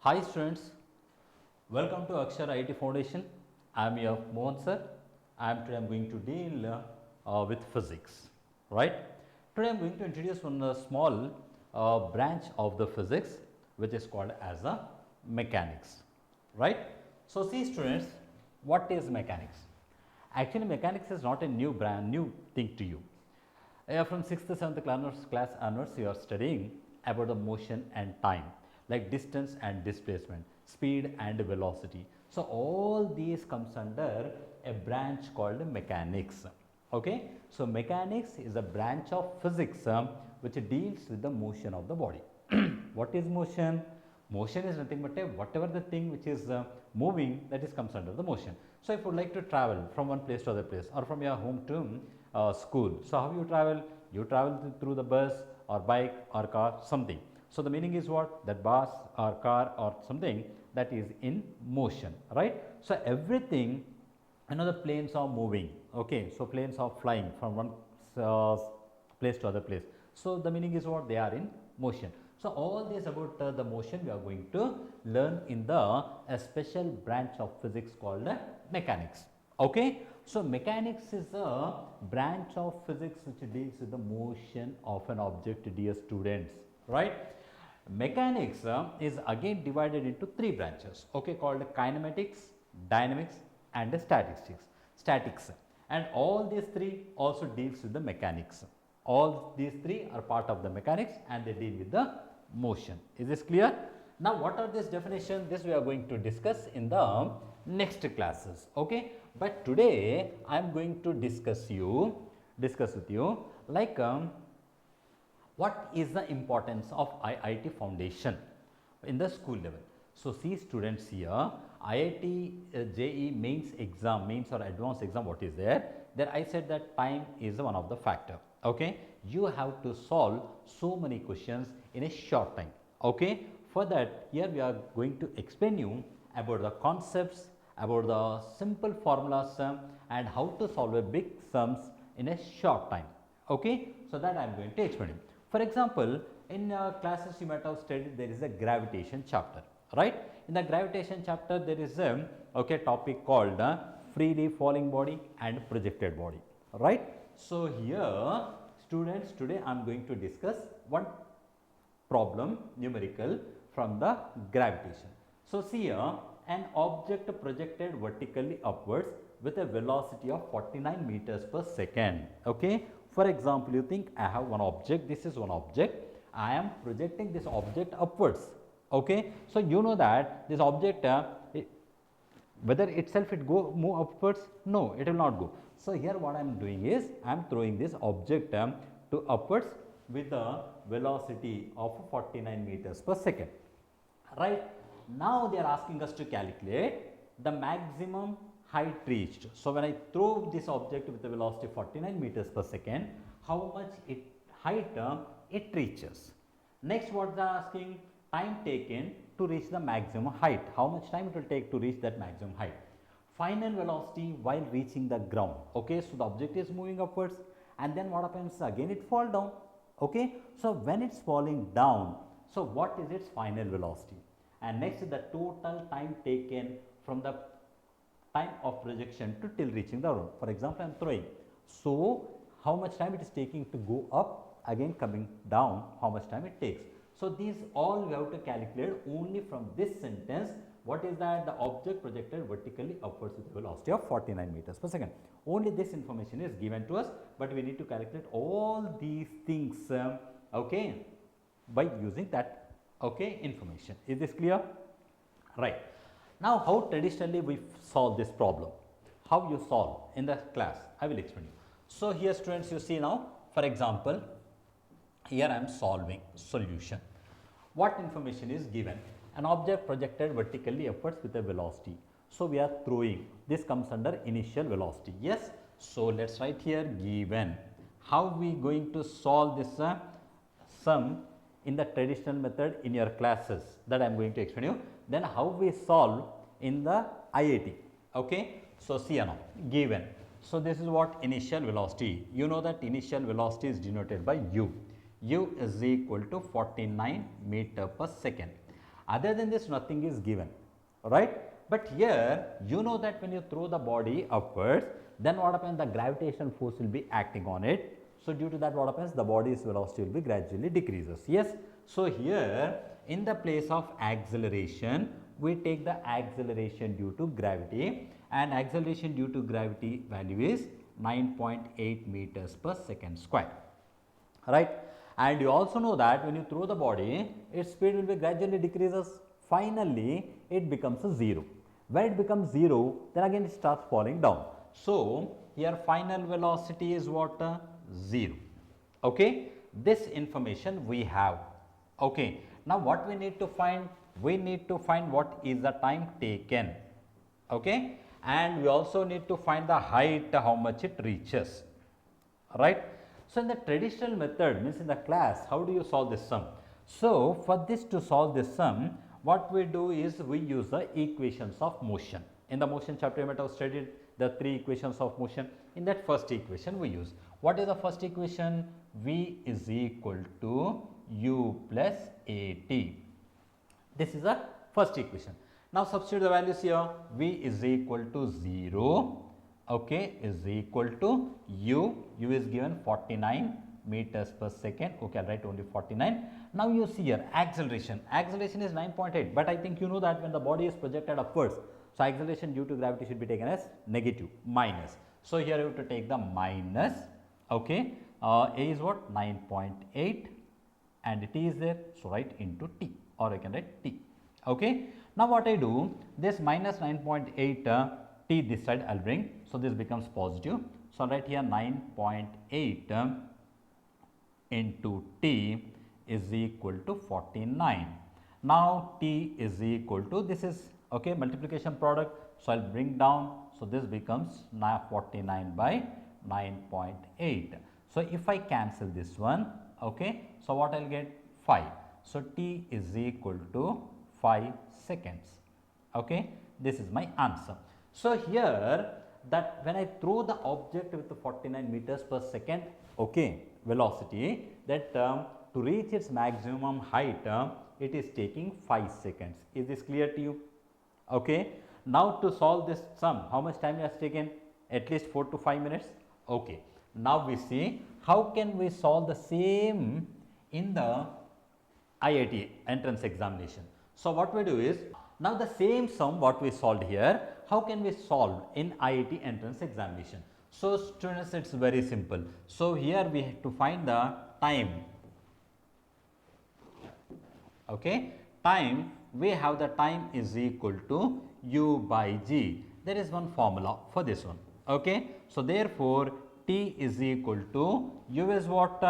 Hi students, welcome to Akshar IT Foundation. I am your Mohan sir. Today I am going to deal with physics, right? Today I am going to introduce one small branch of the physics which is called as a mechanics, right? So see students, what is mechanics? Actually mechanics is not a new thing to you. From 6th to 7th class onwards, you are studying about the motion and time, like distance and displacement, speed and velocity. So, all these comes under a branch called mechanics. Okay. So, mechanics is a branch of physics which deals with the motion of the body. What is motion? Motion is nothing but a whatever the thing which is moving, that is comes under the motion. So, if you would like to travel from one place to other place or from your home to school, so how you travel? You travel through the bus or bike or car, something. So, the meaning is what? That bus or car or something that is in motion, right? So, everything, the planes are moving. Okay. So, planes are flying from one uh, place to other place. So, the meaning is what? They are in motion. So, all this about the motion we are going to learn in the a special branch of physics called mechanics. Okay. So, mechanics is a branch of physics which deals with the motion of an object, dear students, right. Mechanics is again divided into three branches, okay, called kinematics, dynamics and statics, and all these three also deals with the mechanics. All these three are part of the mechanics and they deal with the motion. Is this clear? Now, what are these definitions? This we are going to discuss in the next classes, okay. But today I am going to discuss with you like what is the importance of IIT foundation in the school level. So, see students here, IIT JEE mains exam, mains or advanced exam, what is there? There I said that time is one of the factor. Okay, you have to solve so many questions in a short time. Okay, for that here we are going to explain you about the concepts, about the simple formulas and how to solve a big sums in a short time. Okay, so that I am going to explain you. For example, in classes you might have studied there is a gravitation chapter, right? In the gravitation chapter there is a topic called freely falling body and projected body, right? So, here students, today I am going to discuss one problem numerical from the gravitation. So, see here, an object projected vertically upwards with a velocity of 49 meters per second. Okay. For example, you think I have one object, this is one object, I am projecting this object upwards. Okay. So, you know that this object whether itself it move upwards, no, it will not go. So, here what I am doing is I am throwing this object to upwards with a velocity of 49 meters per second, right. Now, they are asking us to calculate the maximum height reached. So, when I throw this object with a velocity 49 meters per second, how much height it reaches. Next, what they are asking, time taken to reach the maximum height, how much time it will take to reach that maximum height. Final velocity while reaching the ground. Okay, so the object is moving upwards and then what happens, again it fall down. Okay, so when it's falling down, so what is its final velocity? And next is the total time taken from the time of projection to till reaching the ground. For example, I am throwing. So, how much time it is taking to go up, again coming down, how much time it takes. So, these all we have to calculate only from this sentence. What is that? The object projected vertically upwards with a velocity of 49 meters per second. Only this information is given to us, but we need to calculate all these things okay, by using that information. Is this clear? Right. Now, how traditionally we solve this problem? How you solve in the class? I will explain you. So, here students, you see now, for example, here I am solving solution. What information is given? An object projected vertically upwards with a velocity. So, we are throwing, this comes under initial velocity. Yes. So, let us write here given. How we going to solve this sum in the traditional method in your classes, that I am going to explain you. Then how we solve in the IIT. Okay. So, see now given. So, this is what initial velocity. You know that initial velocity is denoted by u. U is equal to 49 meter per second. Other than this, nothing is given, right? But here, you know that when you throw the body upwards, then what happens? The gravitational force will be acting on it. So, due to that, what happens? The body's velocity will be gradually decreases. Yes. So, here in the place of acceleration, we take the acceleration due to gravity, and acceleration due to gravity value is 9.8 meters per second square, right? And you also know that when you throw the body, its speed will be gradually decreases. Finally, it becomes a 0. When it becomes 0, then again it starts falling down. So, here final velocity is what? 0. Okay, this information we have. Okay, now what we need to find? We need to find what is the time taken. Okay, and we also need to find the height, how much it reaches, right? So, in the traditional method, means in the class, how do you solve this sum? So, for this to solve this sum, what we do is we use the equations of motion. In the motion chapter, you might have studied the 3 equations of motion. In that first equation we use, what is the first equation? V is equal to u plus at. This is the first equation. Now, substitute the values here. V is equal to 0, okay, is equal to u is given 49 meters per second, okay, I will write only 49. Now, you see here acceleration is 9.8, but I think you know that when the body is projected upwards, so acceleration due to gravity should be taken as negative, minus. So, here you have to take the minus, okay, A is what? 9.8 and T is there, so write into T, or I can write T, okay. Now, what I do, this minus 9.8 T this side I will bring, so this becomes positive. So, I will write here 9.8 into T is equal to 49. Now, T is equal to, this is okay, multiplication product. So, I will bring down, so this becomes 49 by 9.8. So, if I cancel this one, okay, so what I will get? 5. So, T is equal to 5 seconds, okay, this is my answer. So, here that when I throw the object with the 49 meters per second, okay, velocity, that to reach its maximum height, it is taking 5 seconds. Is this clear to you? Okay. Now, to solve this sum, how much time has taken? At least 4 to 5 minutes. Okay. Now, we see how can we solve the same in the IIT entrance examination. So, what we do is, now the same sum what we solved here, how can we solve in IIT entrance examination? So, students, it is very simple. So, here we have to find the time, okay, time, we have the time is equal to u by g. There is one formula for this one, okay. So, therefore, T is equal to u is what?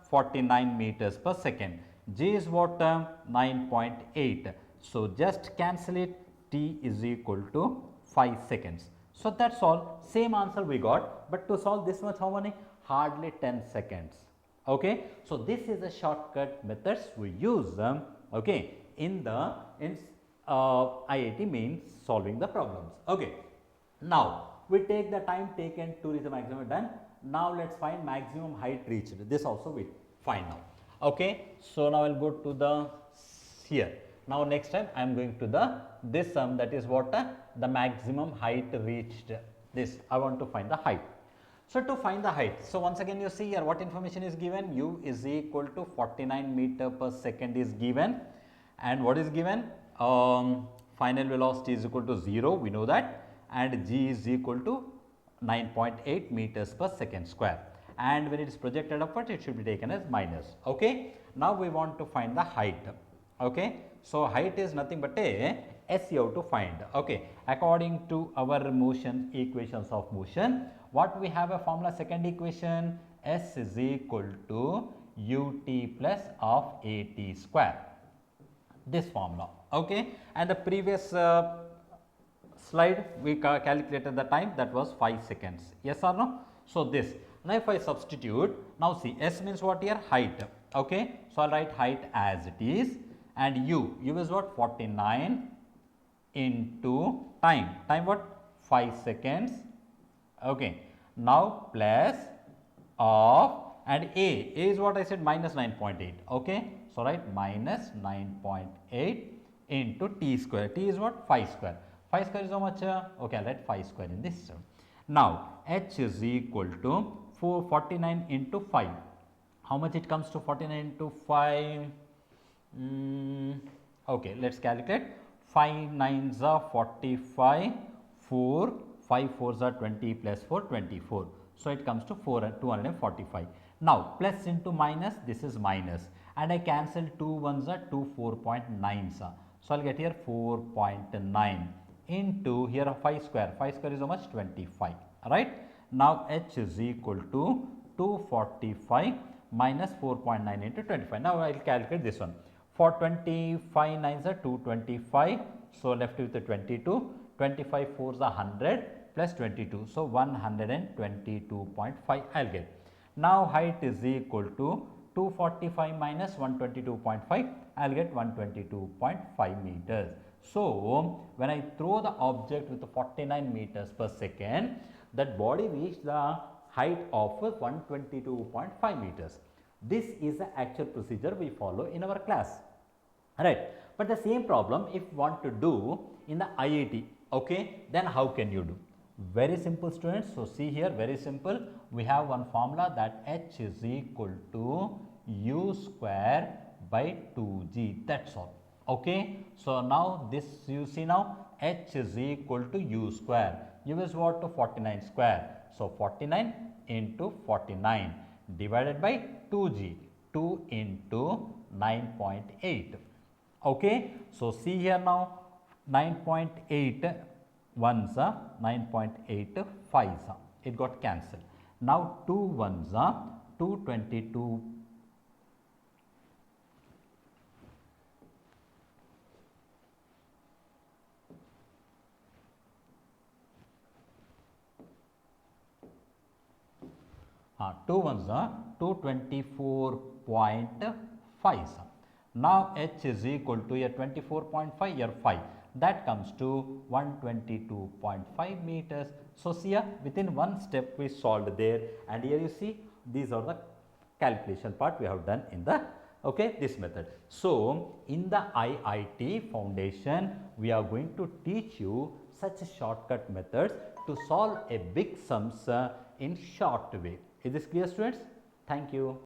49 meters per second, g is what? 9.8. So, just cancel it, T is equal to 5 seconds. So, that is all, same answer we got, but to solve this much how many? Hardly 10 seconds. Okay. So, this is a shortcut methods we use, okay, in the IIT means solving the problems. Okay. Now, we take the time taken to reach the maximum, done. Now, let us find maximum height reached, this also we find now. Okay. So, now I will go to the here. Now, next time I am going to the this sum, that is what? The maximum height reached, this I want to find the height. So, to find the height, so once again you see here what information is given, u is equal to 49 meter per second is given, and what is given? Final velocity is equal to 0, we know that, and g is equal to 9.8 meters per second square, and when it is projected upward it should be taken as minus. Okay. Now, we want to find the height. Okay. So, height is nothing but a s you have to find. Okay. According to our motion equations of motion, what we have a formula, second equation, s is equal to ut plus of at square, this formula. Okay. And the previous slide we calculated the time, that was 5 seconds, yes or no? So, this, now if I substitute, now see, s means what here? Height. Okay. So, I will write height as it is, and u is what? 49 into time what? 5 seconds. Okay. Now, plus of, and a is what I said, minus 9.8. Okay. So, write minus 9.8 into t square. T is what? 5 square. 5 square is how much? Okay, I'll write 5 square in this term. Now, h is equal to 449 into 5. How much it comes to 49 into 5? Okay, let's calculate. 5 9s are 45, 4, 5 4s are 20 plus 4, 24. So, it comes to 245. Now, plus into minus, this is minus, and I cancel 2 1s are 2 4.9s. So, I will get here 4.9 into here 5 square. 5 square is how much? 25. Right. Now, h is equal to 245 minus 4.9 into 25. Now, I will calculate this one. For 25 9s are 225. So, left with the 22. 25 4s are 100 plus 22. So, 122.5 I will get. Now, height is equal to 245 minus 122.5. I will get 122.5 meters. So, when I throw the object with 49 meters per second, that body reached the height of 122.5 meters. This is the actual procedure we follow in our class, right? But the same problem if you want to do in the IIT, okay, then how can you do? Very simple, students. So, see here, very simple. We have one formula that h is equal to u square by 2g, that's all. Okay. So, now this you see now h is equal to u square. U is what? To 49 square. So, 49 into 49 divided by 2g, 2 into 9.8. Okay. So, see here now 9.8 ones are 9.8 fives are, it got cancelled. Now, 2 ones are 222. Two ones are 224.5. Now, h is equal to here 24.5 here 5, that comes to 122.5 meters. So, see here within one step we solved there, and here you see these are the calculation part we have done in the this method. So, in the IIT foundation we are going to teach you such shortcut methods to solve a big sums in short way. Is this clear, students? Thank you.